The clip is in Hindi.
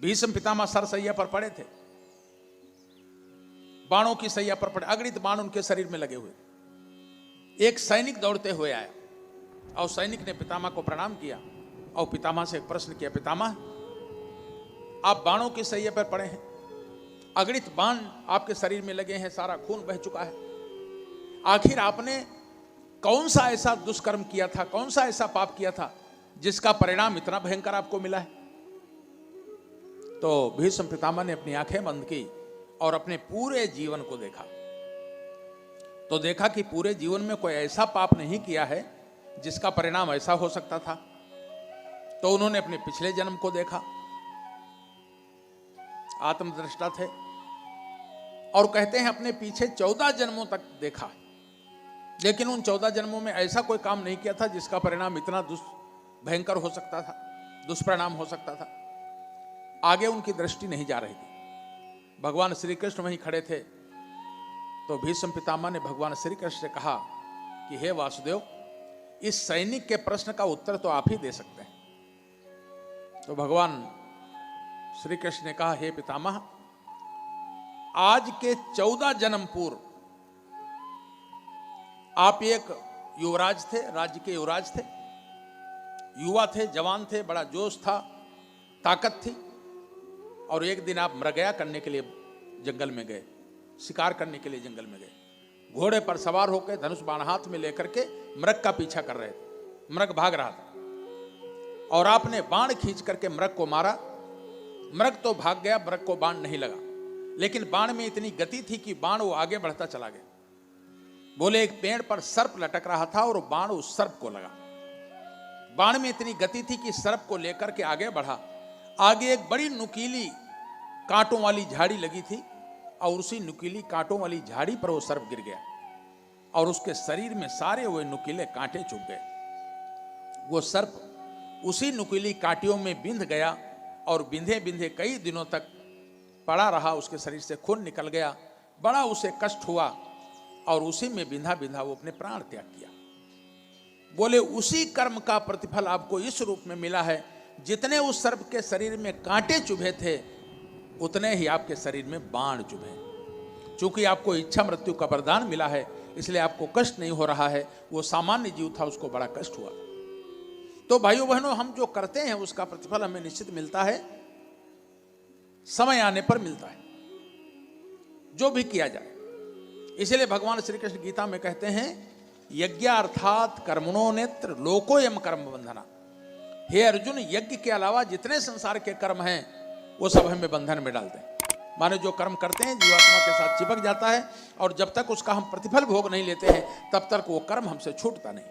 भीष्म पितामह सरसैया पर पड़े थे, बाणों की सैया पर पड़े, अगणित बाण उनके शरीर में लगे हुए। एक सैनिक दौड़ते हुए आया और सैनिक ने पितामह को प्रणाम किया और पितामह से एक प्रश्न किया, पितामह आप बाणों की सैया पर पड़े हैं, अगणित बाण आपके शरीर में लगे हैं, सारा खून बह चुका है, आखिर आपने कौन सा ऐसा दुष्कर्म किया था, कौन सा ऐसा पाप किया था जिसका परिणाम इतना भयंकर आपको मिला है? तो भीष्म पितामह ने अपनी आंखें बंद की और अपने पूरे जीवन को देखा, तो देखा कि पूरे जीवन में कोई ऐसा पाप नहीं किया है जिसका परिणाम ऐसा हो सकता था। तो उन्होंने अपने पिछले जन्म को देखा, आत्मदृष्टा थे, और कहते हैं अपने पीछे 14 जन्मों तक देखा, लेकिन उन 14 जन्मों में ऐसा कोई काम नहीं किया था जिसका परिणाम इतना भयंकर हो सकता था, दुष्परिणाम हो सकता था। आगे उनकी दृष्टि नहीं जा रही थी। भगवान श्री कृष्ण वहीं खड़े थे, तो भीष्म पितामह ने भगवान श्री कृष्ण से कहा कि हे वासुदेव, इस सैनिक के प्रश्न का उत्तर तो आप ही दे सकते हैं। तो भगवान श्री कृष्ण ने कहा, हे पितामह, आज के 14 जन्म पूर्व आप एक युवराज थे, राज्य के युवराज थे, युवा थे, जवान थे, बड़ा जोश था, ताकत थी, और एक दिन आप मृगया करने के लिए जंगल में गए, शिकार करने के लिए जंगल में गए, घोड़े पर सवार होकर धनुष बाण हाथ में लेकर के मृग का पीछा कर रहे थे, मृग भाग रहा था और आपने बाण खींच करके मृग को मारा। मृग तो भाग गया, मृग को बाण नहीं लगा, लेकिन बाण में इतनी गति थी कि बाण वो आगे बढ़ता चला गया। बोले एक पेड़ पर सर्प लटक रहा था और बाण उस सर्प को लगा। बाण में इतनी गति थी कि सर्प को लेकर के आगे बढ़ा। आगे एक बड़ी नुकीली कांटों वाली झाड़ी लगी थी और उसी नुकीली कांटों वाली झाड़ी पर वो सर्प गिर गया और उसके शरीर में सारे वो नुकीले कांटे चुभ गए। वो सर्प उसी नुकीली कांटियों में बिंध गया और बिंधे बिंधे कई दिनों तक पड़ा रहा, उसके शरीर से खून निकल गया, बड़ा उसे कष्ट हुआ और उसी में बिंधा बिंधा वो अपने प्राण त्याग किया। बोले उसी कर्म का प्रतिफल आपको इस रूप में मिला है, जितने उस सर्प के शरीर में कांटे चुभे थे उतने ही आपके शरीर में बाण चुभे। चूंकि आपको इच्छा मृत्यु का वरदान मिला है इसलिए आपको कष्ट नहीं हो रहा है, वो सामान्य जीव था उसको बड़ा कष्ट हुआ। तो भाइयों बहनों, हम जो करते हैं उसका प्रतिफल हमें निश्चित मिलता है, समय आने पर मिलता है, जो भी किया जाए। इसलिए भगवान श्री कृष्ण गीता में कहते हैं, यज्ञार्थात कर्मणो नेत्र लोकोयम कर्म बंधना। हे अर्जुन, यज्ञ के अलावा जितने संसार के कर्म हैं वो सब हमें बंधन में डालते हैं। माने जो कर्म करते हैं जीवात्मा के साथ चिपक जाता है और जब तक उसका हम प्रतिफल भोग नहीं लेते हैं तब तक वो कर्म हमसे छूटता नहीं।